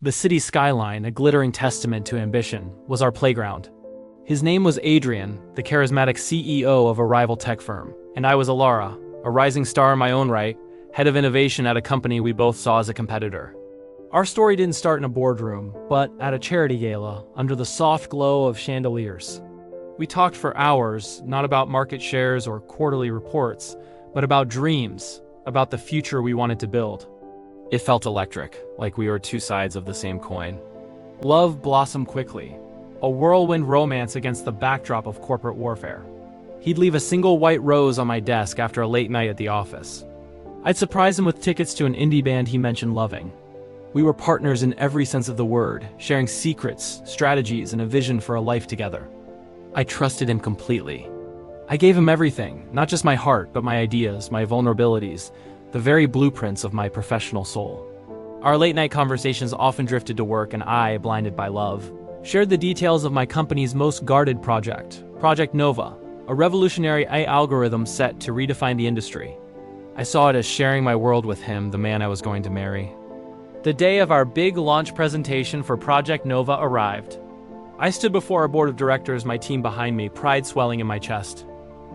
The city skyline, a glittering testament to ambition, was our playground. His name was Adrian, the charismatic CEO of a rival tech firm, and I was Alara, a rising star in my own right, head of innovation at a company we both saw as a competitor. Our story didn't start in a boardroom, but at a charity gala, under the soft glow of chandeliers. We talked for hours, not about market shares or quarterly reports, but about dreams, about the future we wanted to build. It felt electric, like we were two sides of the same coin. Love blossomed quickly, a whirlwind romance against the backdrop of corporate warfare. He'd leave a single white rose on my desk after a late night at the office. I'd surprise him with tickets to an indie band he mentioned loving. We were partners in every sense of the word, sharing secrets, strategies, and a vision for a life together. I trusted him completely. I gave him everything, not just my heart, but my ideas, my vulnerabilities, the very blueprints of my professional soul. Our late-night conversations often drifted to work, and I, blinded by love, shared the details of my company's most guarded project, Project Nova, a revolutionary AI algorithm set to redefine the industry. I saw it as sharing my world with him, the man I was going to marry. The day of our big launch presentation for Project Nova arrived. I stood before our board of directors, my team behind me, pride swelling in my chest.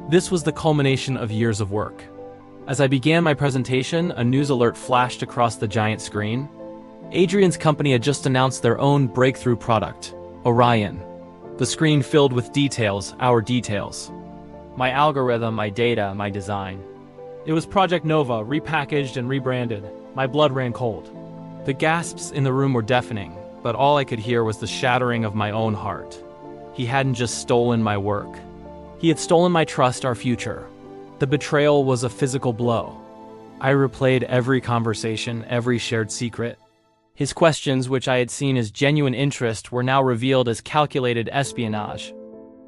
This was the culmination of years of work. As I began my presentation, a news alert flashed across the giant screen. Adrian's company had just announced their own breakthrough product, Orion. The screen filled with details, our details. My algorithm, my data, my design. It was Project Nova, repackaged and rebranded. My blood ran cold. The gasps in the room were deafening, but all I could hear was the shattering of my own heart. He hadn't just stolen my work. He had stolen my trust, our future. The betrayal was a physical blow. I replayed every conversation, every shared secret. His questions, which I had seen as genuine interest, were now revealed as calculated espionage.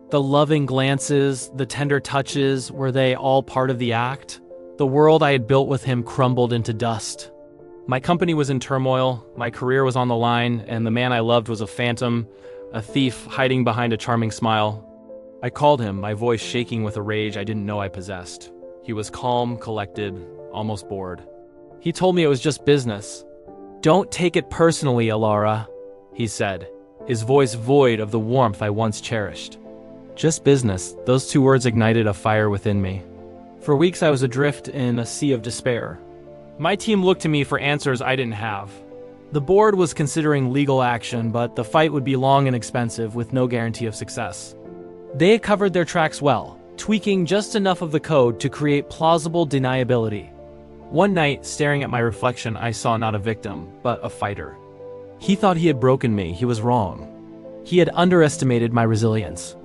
The loving glances, the tender touches, were they all part of the act? The world I had built with him crumbled into dust. My company was in turmoil, my career was on the line, and the man I loved was a phantom, a thief hiding behind a charming smile. I called him, my voice shaking with a rage I didn't know I possessed. He was calm, collected, almost bored. He told me it was just business. "Don't take it personally, Alara," he said, his voice void of the warmth I once cherished. Just business, those two words ignited a fire within me. For weeks I was adrift in a sea of despair. My team looked to me for answers I didn't have. The board was considering legal action, but the fight would be long and expensive with no guarantee of success. They had covered their tracks well, tweaking just enough of the code to create plausible deniability. One night, staring at my reflection, I saw not a victim, but a fighter. He thought he had broken me. He was wrong. He had underestimated my resilience.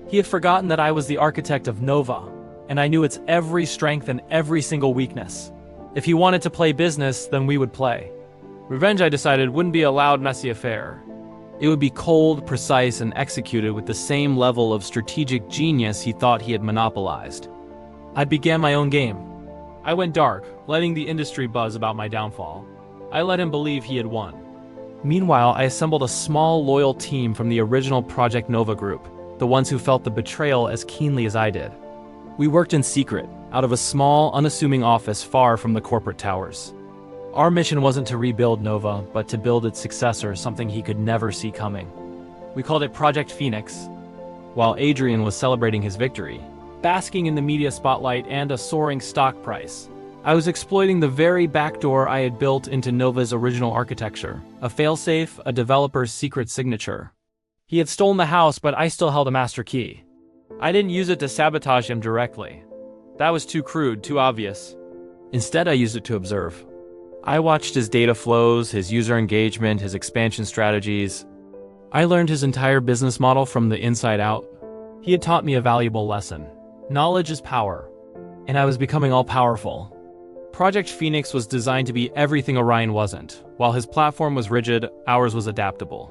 He had forgotten that I was the architect of Nova, and I knew its every strength and every single weakness. If he wanted to play business, then we would play. Revenge, I decided, wouldn't be a loud, messy affair. It would be cold, precise, and executed with the same level of strategic genius he thought he had monopolized. I began my own game. I went dark, letting the industry buzz about my downfall. I let him believe he had won. Meanwhile, I assembled a small, loyal team from the original Project Nova group, the ones who felt the betrayal as keenly as I did. We worked in secret, out of a small, unassuming office far from the corporate towers. Our mission wasn't to rebuild Nova, but to build its successor, something he could never see coming. We called it Project Phoenix. While Adrian was celebrating his victory, basking in the media spotlight and a soaring stock price, I was exploiting the very backdoor I had built into Nova's original architecture, a failsafe, a developer's secret signature. He had stolen the house, but I still held a master key. I didn't use it to sabotage him directly. That was too crude, too obvious. Instead, I used it to observe. I watched his data flows, his user engagement, his expansion strategies. I learned his entire business model from the inside out. He had taught me a valuable lesson. Knowledge is power. And I was becoming all-powerful. Project Phoenix was designed to be everything Orion wasn't. While his platform was rigid, ours was adaptable.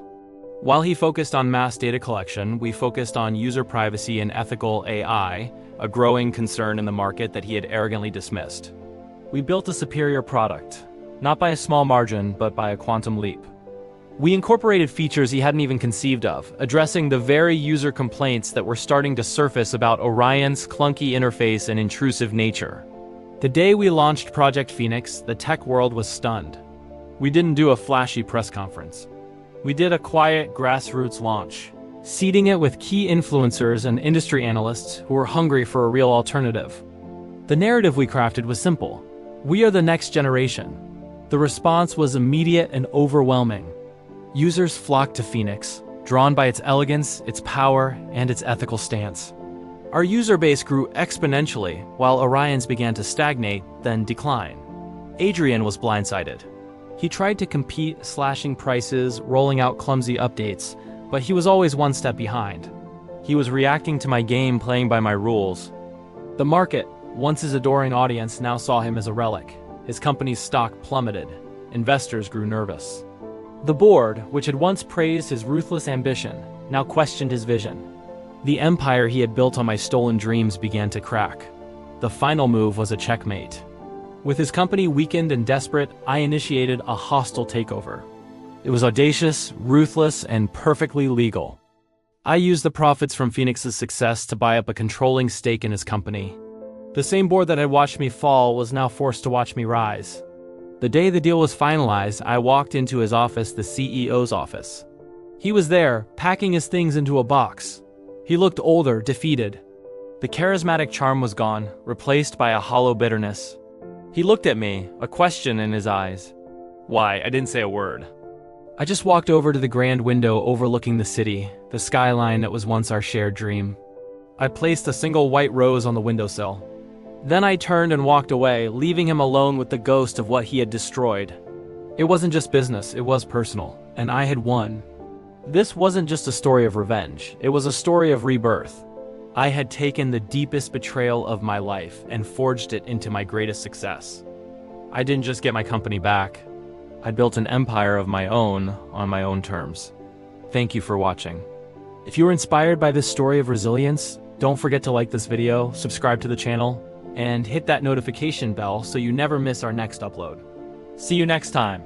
While he focused on mass data collection, we focused on user privacy and ethical AI, a growing concern in the market that he had arrogantly dismissed. We built a superior product, not by a small margin, but by a quantum leap. We incorporated features he hadn't even conceived of, addressing the very user complaints that were starting to surface about Orion's clunky interface and intrusive nature. The day we launched Project Phoenix, the tech world was stunned. We didn't do a flashy press conference. We did a quiet grassroots launch, seeding it with key influencers and industry analysts who were hungry for a real alternative. The narrative we crafted was simple. We are the next generation. The response was immediate and overwhelming. Users flocked to Phoenix, drawn by its elegance, its power, and its ethical stance. Our user base grew exponentially, while Orion's began to stagnate, then decline. Adrian was blindsided. He tried to compete, slashing prices, rolling out clumsy updates, but he was always one step behind. He was reacting to my game, playing by my rules. The market, once his adoring audience, now saw him as a relic. His company's stock plummeted. Investors grew nervous. The board, which had once praised his ruthless ambition, now questioned his vision. The empire he had built on my stolen dreams began to crack. The final move was a checkmate. With his company weakened and desperate, I initiated a hostile takeover. It was audacious, ruthless, and perfectly legal. I used the profits from Phoenix's success to buy up a controlling stake in his company. The same board that had watched me fall was now forced to watch me rise. The day the deal was finalized, I walked into his office, the CEO's office. He was there, packing his things into a box. He looked older, defeated. The charismatic charm was gone, replaced by a hollow bitterness. He looked at me, a question in his eyes. Why, I didn't say a word. I just walked over to the grand window overlooking the city, the skyline that was once our shared dream. I placed a single white rose on the windowsill. Then I turned and walked away, leaving him alone with the ghost of what he had destroyed. It wasn't just business, it was personal, and I had won. This wasn't just a story of revenge, it was a story of rebirth. I had taken the deepest betrayal of my life and forged it into my greatest success. I didn't just get my company back. I built an empire of my own on my own terms. Thank you for watching. If you were inspired by this story of resilience, don't forget to like this video, subscribe to the channel, and hit that notification bell so you never miss our next upload. See you next time.